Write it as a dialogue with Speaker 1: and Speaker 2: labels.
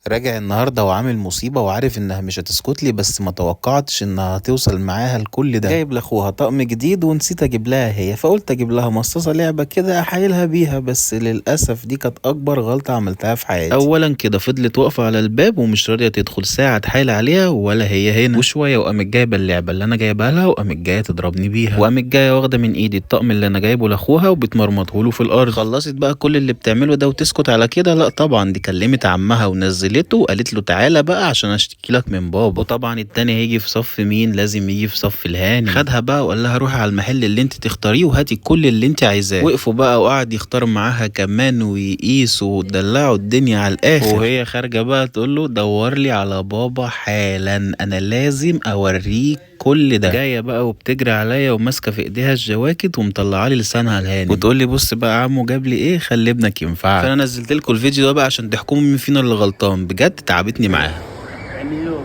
Speaker 1: راجع النهارده وعامل مصيبة وعارف انها مش هتسكت لي، بس ما توقعتش انها هتوصل معاها لكل ده. جايب لاخوها طقم جديد ونسيت اجيب لها هي، فقلت اجيب لها مصاصة لعبة كده احايلها بيها، بس للاسف دي كانت اكبر غلطة عملتها في حياتي. اولا كده فضلت واقفة على الباب ومش راضية تدخل، ساعة اتحايل عليها ولا هي هنا، وشوية وقامت جايبة اللعبة اللي انا جايبها لها وقامت جاية تضربني بيها، وقامت جاية واخدة من ايدي الطقم اللي انا جايبه لاخوها وبتمرمطه له في الارض. خلصت بقى كل اللي بتعمله ده وتسكت على كده؟ لا طبعا، دي كلمت عمها ونزلته وقالت له تعالى بقى عشان اشتكي لك من بابا. وطبعا التاني هيجي في صف مين؟ لازم يجي في صف الهاني. خدها بقى وقال لها روحي على المحل اللي انت تختاريه وهاتي كل اللي انت عايزاه. وقفوا بقى وقعد يختار معاها كمان ويقيسوا ودلعوا الدنيا على الاخر، وهي خارجه بقى تقول له دور لي على بابا حالا، انا لازم اوريك كل ده. جايه بقى وبتجري عليا وماسكه في ايديها الجواكت ومطلعه لي لسانها الهاني، وتقول لي بص بقى عمو جاب لي ايه، خلي ابنك ينفعك. فانا نزلت لكم الفيديو ده بقى عشان تحكموا مين فينا اللي غلطان، بجد تعبتني معاها.
Speaker 2: يعني هو